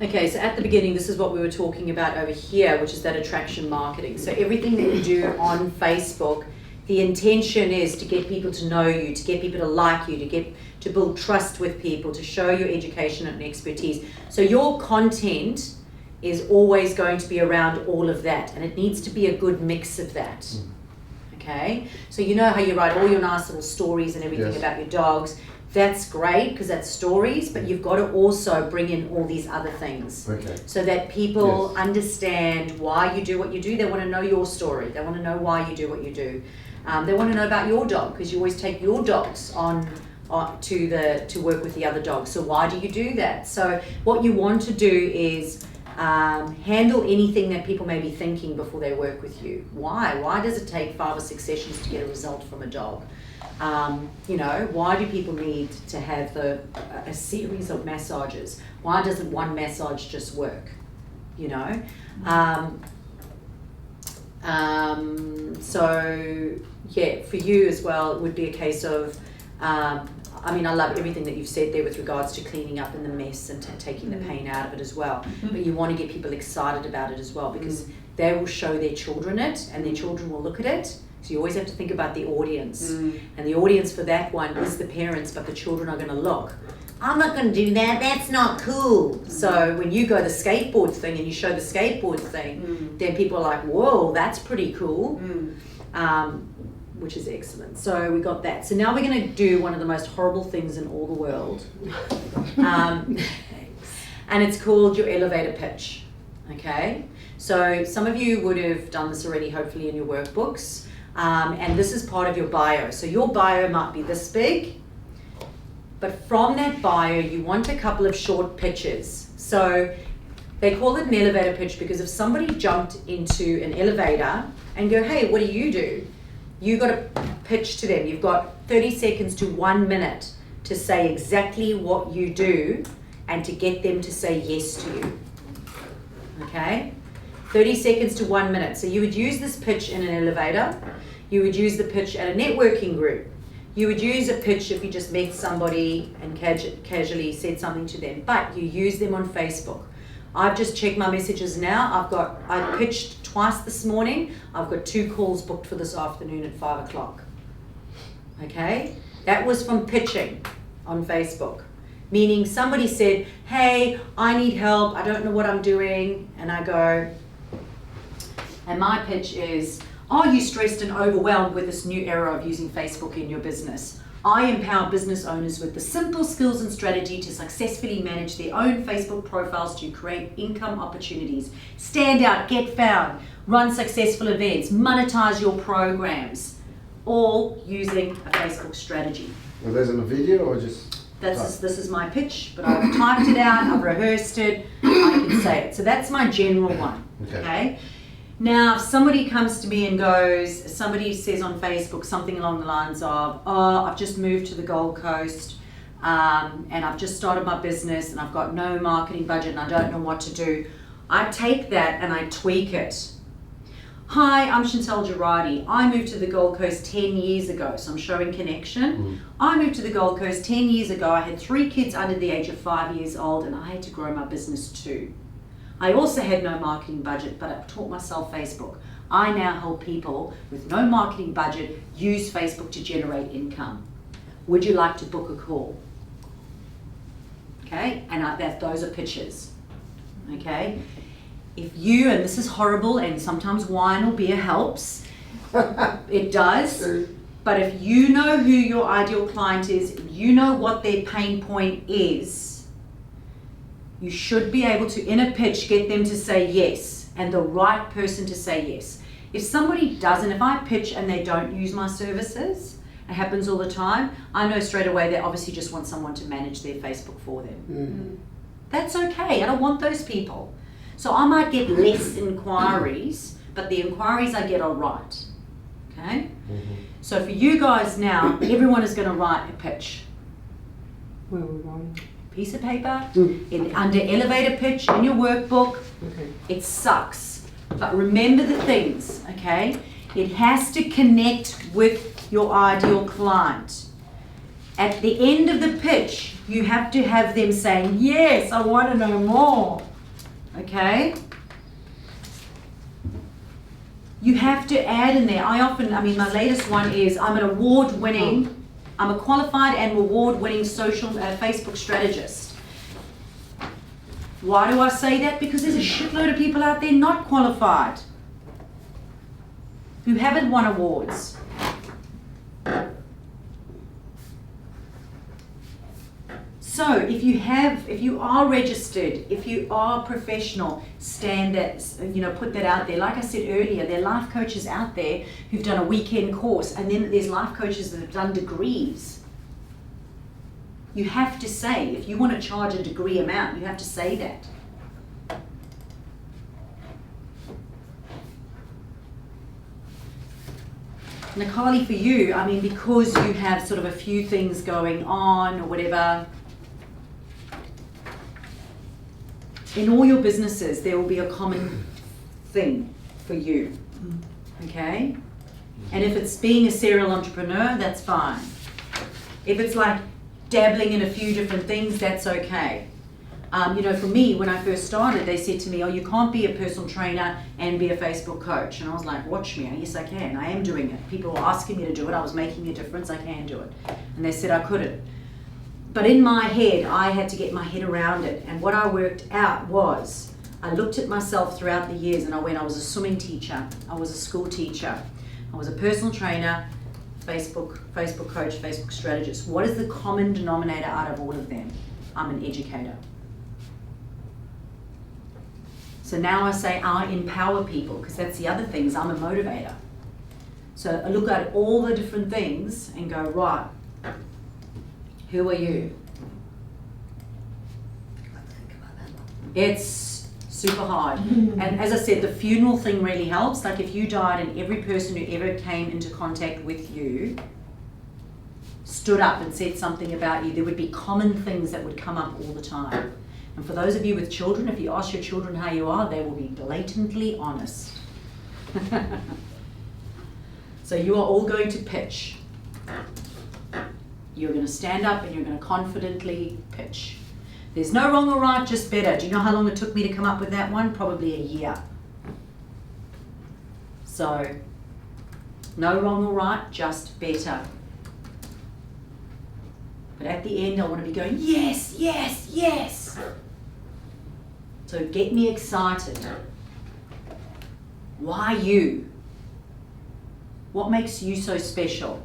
Okay, so at the beginning, this is what we were talking about over here, which is that attraction marketing. So everything that you do on Facebook, the intention is to get people to know you, to get people to like you, to build trust with people, to show your education and expertise. So your content is always going to be around all of that, and it needs to be a good mix of that. Okay, so you know how you write all your nice little stories and everything about your dogs. That's great because that's stories, but you've got to also bring in all these other things so that people understand why you do what you do. They want to know your story. They want to know why you do what you do. They want to know about your dog because you always take your dogs on to work with the other dogs. So why do you do that? So what you want to do is handle anything that people may be thinking before they work with you. Why? Why does it take 5 or 6 sessions to get a result from a dog? You know, why do people need to have a series of massages? Why doesn't one massage just work? You know? So, yeah, for you as well, it would be a case of, I mean, I love everything that you've said there with regards to cleaning up in the mess and taking the pain out of it as well. But you want to get people excited about it as well because they will show their children it and their children will look at it. So you always have to think about the audience. And the audience for that one is the parents, but the children are going to look. I'm not going to do that, that's not cool. So when you go the skateboard thing and you show the skateboard thing, then people are like, whoa, that's pretty cool. Which is excellent. So we got that. So now we're going to do one of the most horrible things in all the world. And it's called your elevator pitch. Okay? So some of you would have done this already, hopefully in your workbooks. And this is part of your bio. So your bio might be this big, but from that bio, you want a couple of short pitches. So they call it an elevator pitch because if somebody jumped into an elevator and go, hey, what do? You got to pitch to them. You've got 30 seconds to 1 minute to say exactly what you do and to get them to say yes to you. Okay? 30 seconds to 1 minute. So you would use this pitch in an elevator. You would use the pitch at a networking group. You would use a pitch if you just met somebody and casually said something to them. But you use them on Facebook. I've just checked my messages now. I pitched twice this morning. I've got 2 calls booked for this afternoon at 5 o'clock. Okay? That was from pitching on Facebook. Meaning somebody said, hey, I need help. I don't know what I'm doing. And I go, and my pitch is, are you stressed and overwhelmed with this new era of using Facebook in your business? I empower business owners with the simple skills and strategy to successfully manage their own Facebook profiles to create income opportunities, stand out, get found, run successful events, monetize your programs, all using a Facebook strategy. Well, there's a video or just... This is my pitch, but I've typed it out, I've rehearsed it, I can say it. So that's my general one, okay? Now, if somebody comes to me and goes, somebody says on Facebook something along the lines of, oh, I've just moved to the Gold Coast and I've just started my business and I've got no marketing budget and I don't know what to do. I take that and I tweak it. Hi, I'm Chantel Girardi. I moved to the Gold Coast 10 years ago, so I'm showing connection. I moved to the Gold Coast 10 years ago. I had 3 kids under the age of 5 years old and I had to grow my business too. I also had no marketing budget, but I taught myself Facebook. I now help people with no marketing budget use Facebook to generate income. Would you like to book a call? Okay, and those are pitches. Okay, if you, and this is horrible, and sometimes wine or beer helps, it does, but if you know who your ideal client is, you know what their pain point is, you should be able to, in a pitch, get them to say yes, and the right person to say yes. If somebody doesn't, if I pitch and they don't use my services, it happens all the time, I know straight away they obviously just want someone to manage their Facebook for them. That's okay, I don't want those people. So I might get less inquiries, but the inquiries I get are right, okay? So for you guys now, everyone is gonna write a pitch. Where are we writing? Piece of paper, under elevator pitch, in your workbook. It sucks, but remember the things, okay? It has to connect with your ideal client. At the end of the pitch, you have to have them saying, yes, I want to know more. okay? You have to add in there. My latest one is I'm a qualified and award-winning social Facebook strategist. Why do I say that? Because there's a shitload of people out there not qualified who haven't won awards. So if you are registered, if you are professional, put that out there. Like I said earlier, there are life coaches out there who've done a weekend course, and then there's life coaches that have done degrees. You have to say, if you want to charge a degree amount, you have to say that. Nikali, for you, because you have sort of a few things going on or whatever, in all your businesses, there will be a common thing for you, okay? And if it's being a serial entrepreneur, that's fine. If it's like dabbling in a few different things, that's okay. For me, when I first started, they said to me, oh, you can't be a personal trainer and be a Facebook coach. And I was like, watch me. Yes, I can. I am doing it. People were asking me to do it. I was making a difference. I can do it. And they said I couldn't. But in my head, I had to get my head around it. And what I worked out was, I looked at myself throughout the years and I was a swimming teacher. I was a school teacher. I was a personal trainer, Facebook coach, Facebook strategist. What is the common denominator out of all of them? I'm an educator. So now I say I empower people, because that's the other thing, is I'm a motivator. So I look at all the different things and go, right, who are you? It's super hard. And as I said, the funeral thing really helps. Like if you died and every person who ever came into contact with you stood up and said something about you, there would be common things that would come up all the time. And for those of you with children, if you ask your children how you are, they will be blatantly honest. So you are all going to pitch. You're going to stand up and you're going to confidently pitch. There's no wrong or right, just better. Do you know how long it took me to come up with that one? Probably a year. So, no wrong or right, just better. But at the end, I want to be going, yes, yes, yes. So get me excited. Why you? What makes you so special?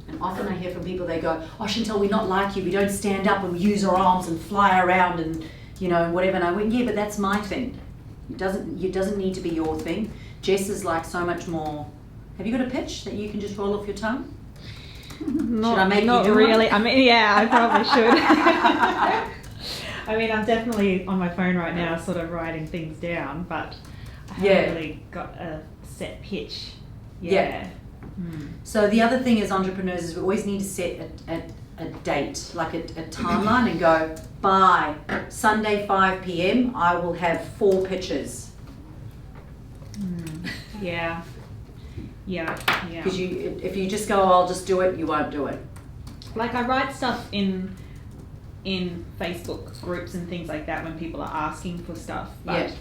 And often I hear from people, they go, oh, Chantal, we're not like you. We don't stand up and we use our arms and fly around and, whatever. And I went, yeah, but that's my thing. It doesn't need to be your thing. Jess is like so much more. Have you got a pitch that you can just roll off your tongue? Should I make you do really. one? I probably should. I'm definitely on my phone right now, sort of writing things down, but I haven't really got a set pitch. Yeah. So the other thing as entrepreneurs is we always need to set a date, like a timeline, and go, by Sunday 5 p.m. I will have 4 pitches. Yeah. Because if you just go, oh, I'll just do it, you won't do it. Like I write stuff in Facebook groups and things like that when people are asking for stuff, but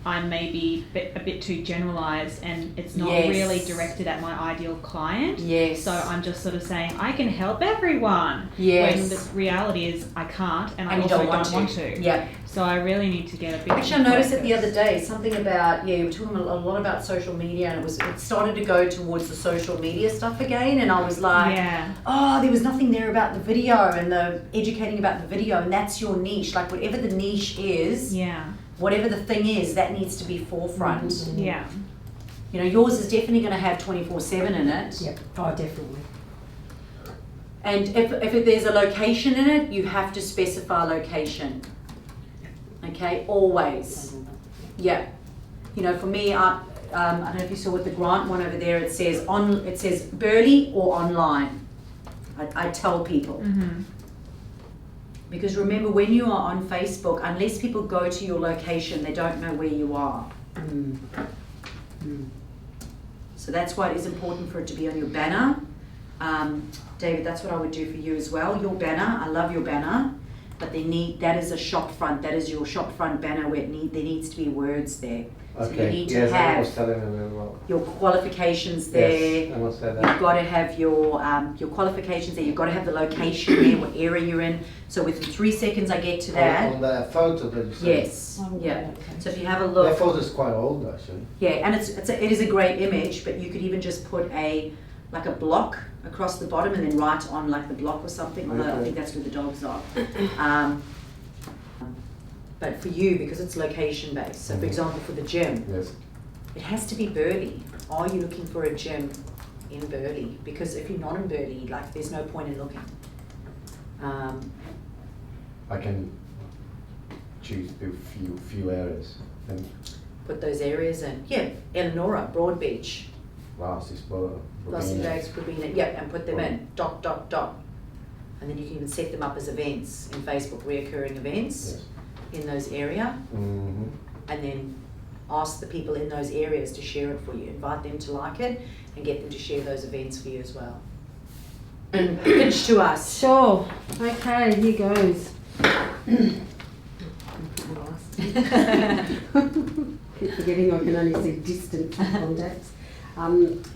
I'm maybe a bit too generalised and it's not really directed at my ideal client. Yes. So I'm just sort of saying, I can help everyone. Yes. When the reality is I can't and I you also don't don't want to. Yeah. So I really need to get a bit Actually, I noticed it the other day, something about, we were talking a lot about social media, and it started to go towards the social media stuff again, and I was like, oh, there was nothing there about the video and the educating about the video, and that's your niche. Like whatever the niche is, whatever the thing is, that needs to be forefront. Yeah. Yours is definitely going to have 24/7 in it. Yep. Oh, definitely. And if there's a location in it, you have to specify location. Okay, always. Yeah. For me, I don't know if you saw with the grant one over there, it says Burley or online. I tell people. Because remember, when you are on Facebook, unless people go to your location, they don't know where you are. So that's why it is important for it to be on your banner. David, that's what I would do for you as well. Your banner, I love your banner, but that is a shop front. That is your shop front banner where there needs to be words there. So you need to I was have telling them as well. your qualifications there. Yes, I must say that. You've got to have your qualifications there. You've got to have the location there, what area you're in. So within 3 seconds, I get to that. On the photo that you said. Yes. Yeah. So if you have a look. That photo is quite old, actually. Yeah, and it is a great image, but you could even just put a block across the bottom and then write on like the block or something. Although I think that's where the dogs are. But for you, because it's location based. So for example, for the gym, Yes. it has to be Burleigh. Are you looking for a gym in Burleigh? Because if you're not in Burleigh, like there's no point in looking. I can choose a few areas. And Put those areas in. Yeah, Elanora, Broadbeach, last is for Los Angeles, Provena, yeah, and put them in. Dot, dot, dot. And then you can even set them up as events in Facebook, reoccurring events in those area. Mm-hmm. And then ask the people in those areas to share it for you. Invite them to like it and get them to share those events for you as well. And pitch to us. Sure. Okay, here goes. Keep forgetting I can only see distant contacts.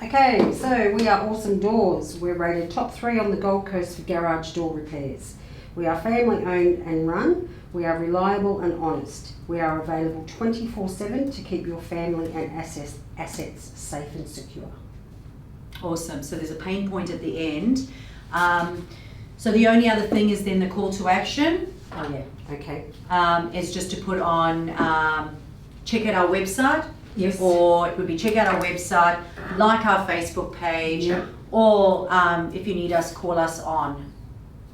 Okay, so we are Awesome Doors. We're rated top 3 on the Gold Coast for garage door repairs. We are family owned and run. We are reliable and honest. We are available 24/7 to keep your family and assets safe and secure. Awesome. So there's a pain point at the end. So the only other thing is then the call to action. Oh yeah, okay. Is just to put on, check out our website. Yes. Or it would be check out our website, like our Facebook page, Yep. or if you need us, call us on.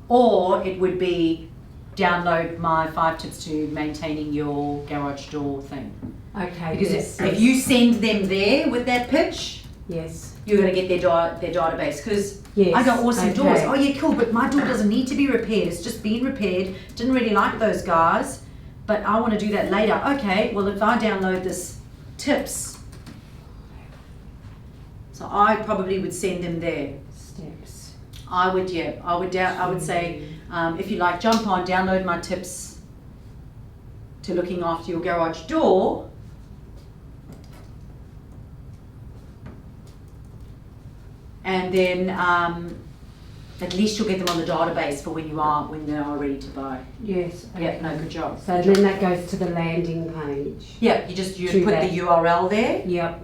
Or it would be download my 5 tips to maintaining your garage door thing. Okay. Because if you send them there with that pitch, yes. you're going to get their database. Because Yes. I got awesome okay. doors. Oh yeah, cool. But my door doesn't need to be repaired. It's just been repaired. Didn't really like those guys, but I want to do that later. Okay. Well, if I download this tips, so I probably would send them there. Steps. I would say, if you like, jump on, download my tips to looking after your garage door. And then at least you'll get them on the database for when they are ready to buy. Yes. Okay. Yeah, no, good job. So then that goes to the landing page. Yeah, you To put that. the URL there, Yep.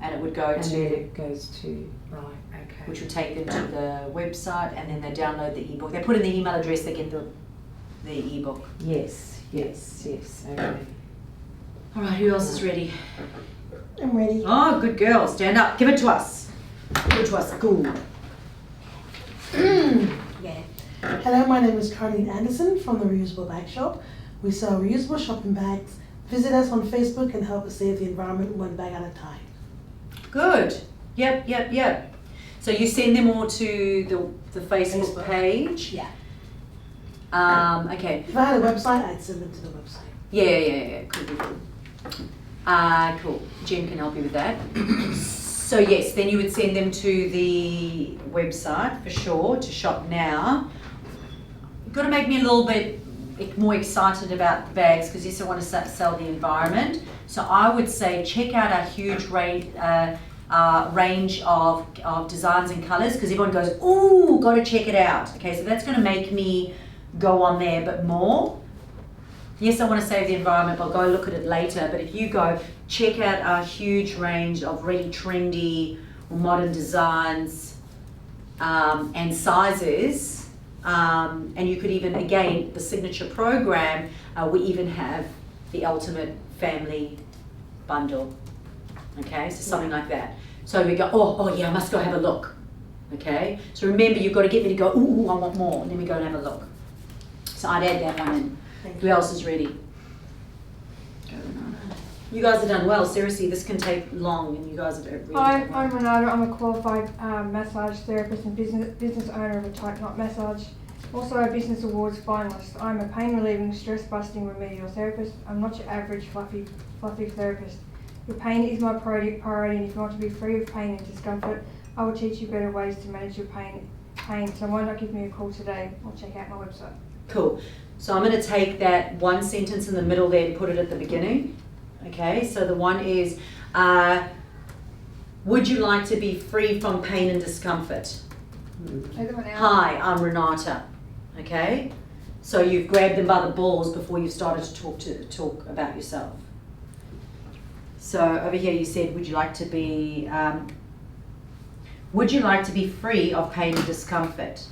and it would go And to, then it goes to right. Okay. which would take them to the website, and then they download the ebook. They put in the email address, they get the ebook. Yes. Yes. Yes. Okay. All right, who else is ready? I'm ready. Oh, good girl. Stand up. Give it to us. Give it to us. Cool. Yeah. Hello, my name is Caroline Anderson from the Reusable Bag Shop. We sell reusable shopping bags. Visit us on Facebook and help us save the environment one bag at a time. Good. Yep. So you send them all to the Facebook page. Yeah. Okay. If I had a website, I'd send them to the website. Yeah. Cool. Cool. Jen can help you with that. So yes, then you would send them to the website for sure to shop now. You've got to make me a little bit more excited about the bags because yes, I want to sell the environment. So I would say check out our huge range of designs and colours because everyone goes, ooh, got to check it out. Okay, so that's going to make me go on there, but more. Yes, I want to save the environment, but I'll go look at it later. But if you go check out our huge range of really trendy or modern designs and sizes, and you could even, again, the signature program, we even have the ultimate family bundle. Okay, so something like that. So we go, oh yeah, I must go have a look. Okay, so remember, you've got to get me to go, ooh, I want more, and then we go and have a look. So I'd add that one in. Who else is ready? You guys have done well. Seriously, this can take long, and you guys have really Hi, done I'm well. Renata. I'm a qualified massage therapist and business owner of a Tight Knot Massage. Also a Business Awards finalist. I'm a pain relieving, stress busting remedial therapist. I'm not your average fluffy therapist. Your pain is my priority, and if you want to be free of pain and discomfort, I will teach you better ways to manage your pain. So why not give me a call today or check out my website. Cool. So I'm going to take that one sentence in the middle there and put it at the beginning. Okay, so the one is, would you like to be free from pain and discomfort? Take that one out. Hi, I'm Renata. Okay, so you've grabbed them by the balls before you've started to talk about yourself. So over here you said, would you like to be free of pain and discomfort?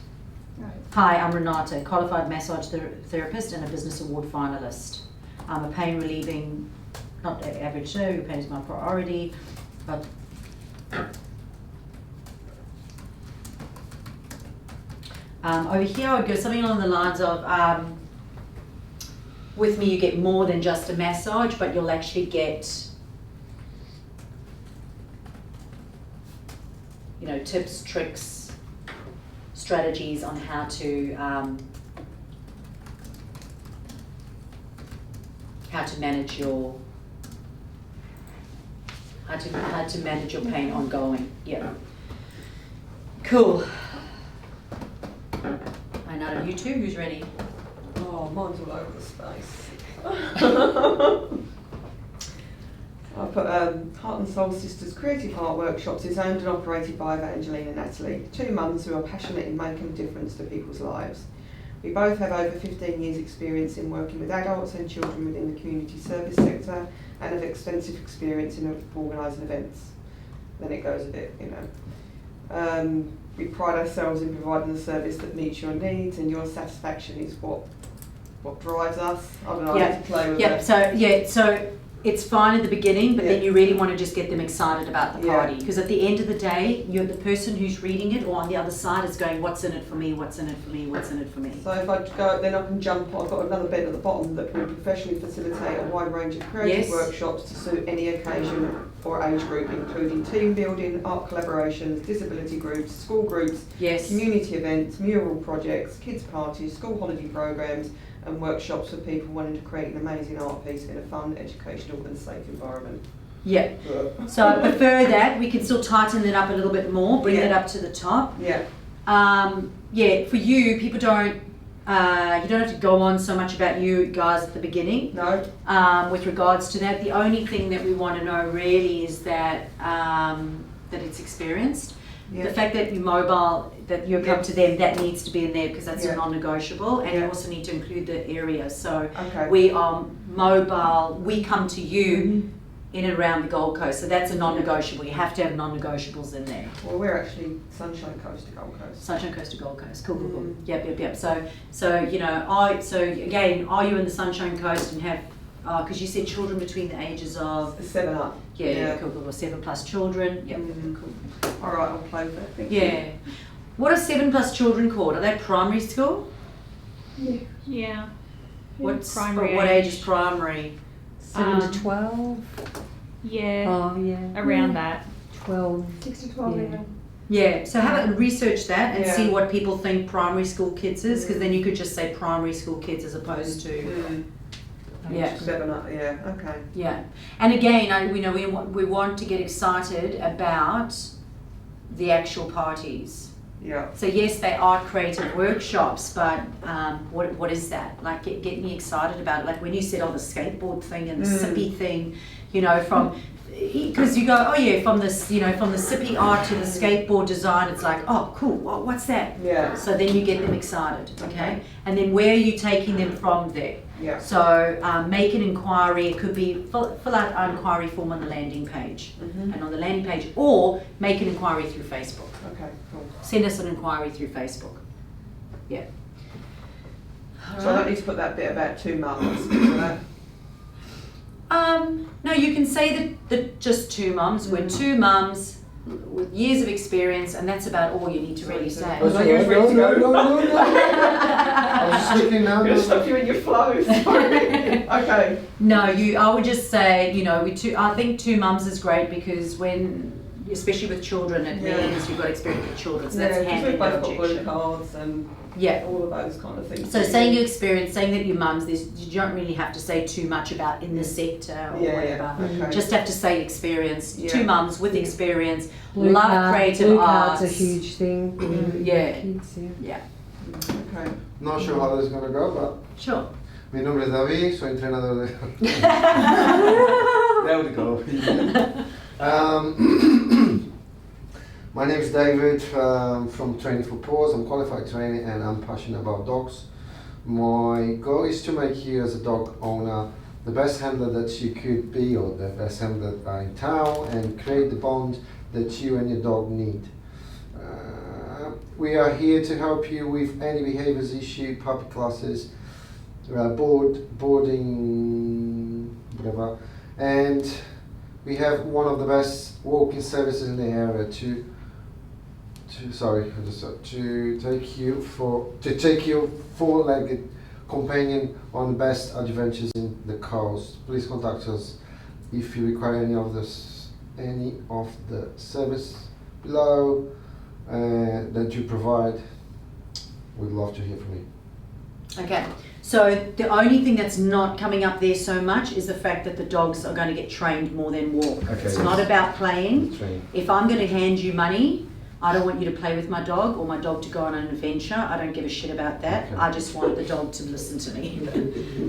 Right. Hi, I'm Renata, qualified massage therapist and a business award finalist. I'm a pain relieving, not average Joe, pain is my priority, but over here I would go something along the lines of, with me you get more than just a massage, but you'll actually get, you know, tips, tricks, strategies on how to manage your pain ongoing. Yeah. Cool. And out of you two, who's ready? Oh, mine's all over the space. I put Heart and Soul Sisters Creative Heart Workshops is owned and operated by Evangeline and Natalie, two mums who are passionate in making a difference to people's lives. We both have over 15 years experience in working with adults and children within the community service sector and have extensive experience in organising events. Then it goes a bit, you know. We pride ourselves in providing a service that meets your needs, and your satisfaction is what drives us. I don't know, I need to play with it. So it's fine at the beginning, but then Yeah. you really want to just get them excited about the Yeah. party. Because at the end of the day, you're the person who's reading it, or on the other side is going, what's in it for me, what's in it for me, what's in it for me. So if I go, then I can jump. I've got another bit at the bottom that will professionally facilitate a wide range of creative Yes. workshops to suit any occasion or age group, including team building, art collaborations, disability groups, school groups, Yes. community events, mural projects, kids parties, school holiday programs, and workshops for people wanting to create an amazing art piece in a fun, educational and safe environment. Yeah. So I prefer that. We can still tighten it up a little bit more, bring Yeah. it up to the top. Yeah. Yeah, for you, people don't, you don't have to go on so much about you guys at the beginning. No? With regards to that, the only thing that we want to know really is that that it's experienced. Yeah. The fact that you're mobile, that you come to them, that needs to be in there because that's Yeah. a non-negotiable, and you Yeah. also need to include the area. So Okay. we are mobile, we come to you Mhm. in and around the Gold Coast, so that's a non-negotiable. You have to have non-negotiables in there. Well, we're actually Sunshine Coast to Gold Coast. Sunshine Coast to Gold Coast, cool. Mm. Yep. So you know, so again, are you in the Sunshine Coast and have, because you said children between the ages of, 7 up. yeah. Cool, 7+ children, yep, Mhm. cool. All right, I'll play with that. Thank you. Yeah. What are 7+ children called? Are they primary school? Yeah. Primary. What age is primary? 7 to 12. Yeah. Oh, yeah. Around that. 12. 6 to 12 Yeah. even. Yeah, so have a research that and Yeah. see what people think primary school kids is, because then you could just say primary school kids as opposed to, Mm. yeah. 7 up, yeah, okay. Yeah, and again, we want to get excited about the actual parties. Yeah. So yes, they are creative workshops, but what is that? Like, get me excited about it. Like when you said, the skateboard thing and the sippy thing, you know, from, because you go, from this, from the sippy art to the skateboard design, it's like, oh, cool, what's that? Yeah. So then you get them excited, okay? And then where are you taking them from there? Yeah. So make an inquiry. It could be fill out an inquiry form on the landing page, Mhm. and on the landing page, or make an inquiry through Facebook. Okay, cool. Send us an inquiry through Facebook. Yeah. So I don't need to put that bit about 2 mums for that. No, you can say that just 2 mums. We're 2 mums with years of experience, and that's about all you need to really say. Oh, so you're ready to go. No. I was just looking now. I'm going to stop you in your flow. Sorry. Okay. No, I would just say, I think 2 mums is great because when especially with children, it means you've got experience with children. So that's because handling we've no both got blue objection. cards and Yeah. all of those kind of things. So saying your experience, saying that your mum's, you don't really have to say too much about in the sector or whatever. Okay. Just have to say experience. Yeah. 2 mums with experience, Blue love card, creative blue arts. card's a huge thing. Yeah. Kids, yeah. Yeah. Okay. Not sure how this is gonna go, but Sure. mi nombre es David, soy entrenador de... There we go. My name is David from Training for Paws. I'm qualified trainer and I'm passionate about dogs. My goal is to make you as a dog owner the best handler that you could be, or the best handler in town, and create the bond that you and your dog need. We are here to help you with any behaviors issue, puppy classes, boarding, whatever. And we have one of the best walking services in the area to take your four-legged companion on the best adventures in the coast. Please contact us if you require any of the service below that you provide. We'd love to hear from you. Okay. So the only thing that's not coming up there so much is the fact that the dogs are going to get trained more than walk. Okay, It's yes. not about playing. Train. If I'm going to hand you money, I don't want you to play with my dog or my dog to go on an adventure. I don't give a shit about that. Okay. I just want the dog to listen to me.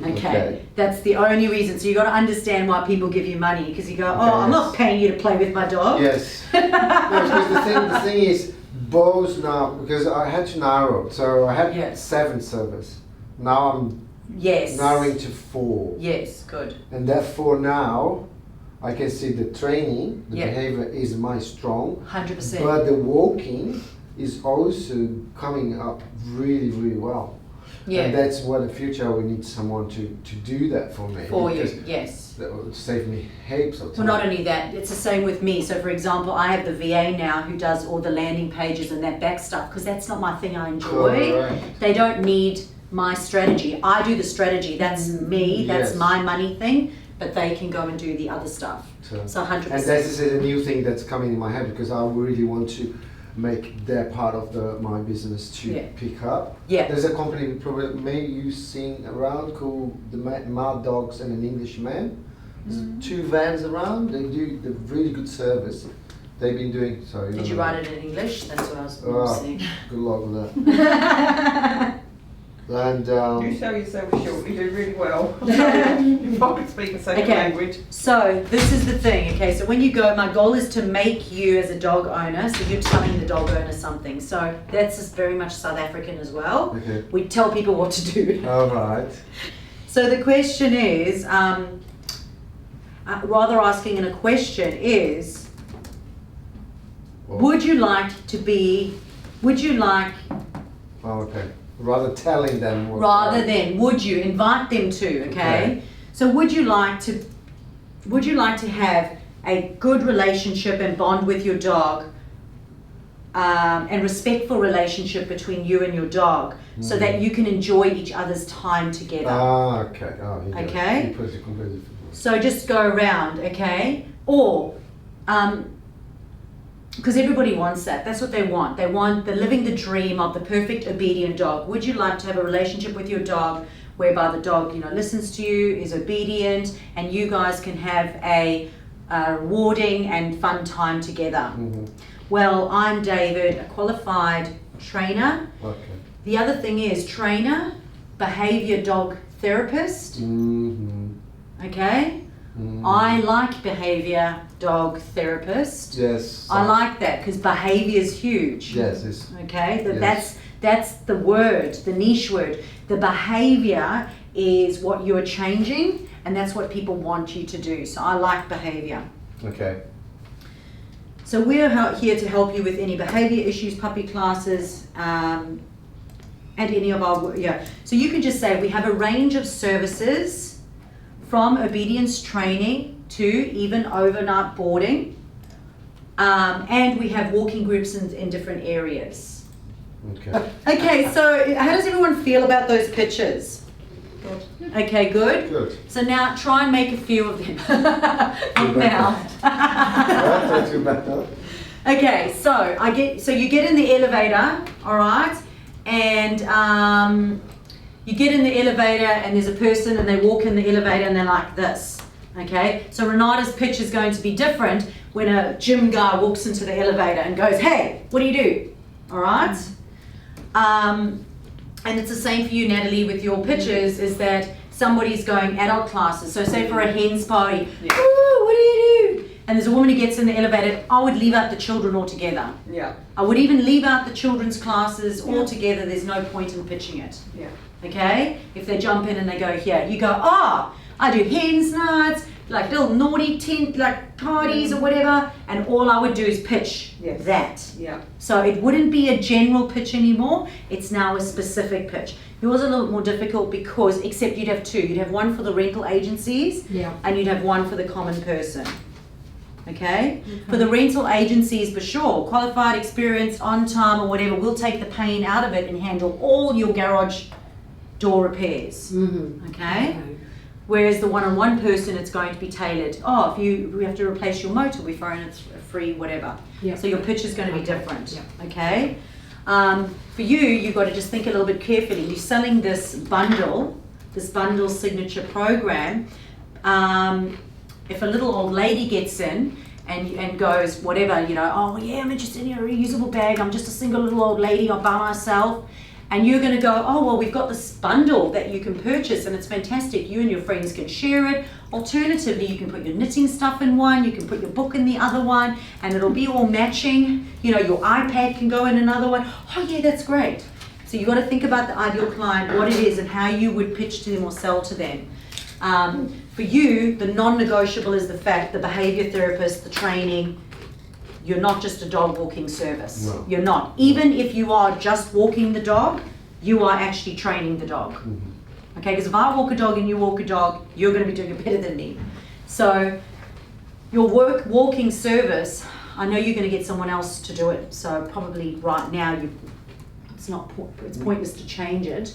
Okay. Okay. That's the only reason. So you got to understand why people give you money, because you go, oh, Okay, I'm not yes. paying you to play with my dog. Yes. No, because the thing is, bows now, because I had to narrow, so I had Yes. 7 servers. Now I'm Yes. narrowing to 4. Yes, good. And therefore now I can see the training, the Yeah. behavior is my strong, 100%. but the walking is also coming up really, really well. Yeah. And that's what in the future we need someone to do that for me. For you, because yes. that would save me heaps of time. Well, not only that, it's the same with me. So, for example, I have the VA now who does all the landing pages and that back stuff, because that's not my thing I enjoy. Correct. They don't need my strategy. I do the strategy. That's me. That's Yes. my money thing. But they can go and do the other stuff. So 100%. And this is a new thing that's coming in my head, because I really want to make their part of my business to Yeah. pick up. Yeah. There's a company probably maybe you've seen around called the Mad Dogs and an Englishman. There's 2 vans around. They do the really good service. They've been doing so. Did you write it in English? That's what I was Oh, saying. good luck with that. And You sell yourself short, you do really well. If I could speak a second Okay. language. So this is the thing, okay, so when you go, my goal is to make you as a dog owner, so you're telling the dog owner something. So that's just very much South African as well. okay. We tell people what to do. All right. So the question is, rather asking in a question is, would you like, Oh, okay. Rather telling them what. rather than, would you invite them to, okay? So would you like to have a good relationship and bond with your dog, and respectful relationship between you and your dog, so that you can enjoy each other's time together? Ah, okay. Oh, he does. Okay. He puts it completely different. So just go around, okay? Or, because everybody wants that. That's what they want. They want living the dream of the perfect obedient dog. Would you like to have a relationship with your dog whereby the dog, listens to you, is obedient, and you guys can have a rewarding and fun time together? Mhm. Well, I'm David, a qualified trainer. Okay. The other thing is trainer, behavior dog therapist, Mm-hmm. okay? I like behavior dog therapist. Yes. I like that because behavior is huge. Yes, it's Okay, Yes. that's the word, the niche word. The behavior is what you're changing, and that's what people want you to do. So I like behavior. okay. So we're here to help you with any behavior issues, puppy classes, and any of our, So you can just say we have a range of services from obedience training to even overnight boarding. And we have walking groups in different areas. Okay. Okay, so how does everyone feel about those pictures? Good. Okay, good. Good. So now try and make a few of them. Not now. That's not too bad. Okay, so you get in the elevator, all right, and you get in the elevator and there's a person and they walk in the elevator and they're like this. Okay, so Renata's pitch is going to be different when a gym guy walks into the elevator and goes, "Hey, what do you do?" All right, and it's the same for you, Natalie, with your pitches. Is that somebody's going adult classes? So say for a hen's party, Yeah. "Ooh, what do you do?" And there's a woman who gets in the elevator. I would leave out the children altogether. Yeah. I would even leave out the children's classes altogether. There's no point in pitching it. Yeah. Okay? If they jump in and they go here, you go, I do hens nights, like little naughty tent, like parties or whatever, and all I would do is pitch that. Yeah. So it wouldn't be a general pitch anymore. It's now a specific pitch. Yours is a little more difficult because, except you'd have two. You'd have one for the rental agencies, and you'd have one for the common person. Okay? For the rental agencies, for sure, qualified, experienced, on time or whatever, we'll take the pain out of it and handle all your garage door repairs. Okay? Whereas the one-on-one person, it's going to be tailored. If we have to replace your motor, we throw in a free whatever. So your pitch is going to be different. Okay? For you, you've got to just think a little bit carefully. You're selling this bundle signature program. If a little old lady gets in and goes, whatever, "Oh yeah, I'm interested in a reusable bag, I'm just a single little old lady, I'm by myself," and you're going to go, "Oh, well, we've got this bundle that you can purchase and it's fantastic, you and your friends can share it. Alternatively, you can put your knitting stuff in one, you can put your book in the other one, and it'll be all matching, your iPad can go in another one." Oh yeah, that's great. So you've got to think about the ideal client, what it is and how you would pitch to them or sell to them. For you, the non-negotiable is the fact, the behavior therapist, the training, you're not just a dog walking service. No. You're not. Even if you are just walking the dog, you are actually training the dog. Okay, because if I walk a dog and you walk a dog, you're going to be doing it better than me. So your walking service, I know you're going to get someone else to do it. So probably right now, it's pointless to change it.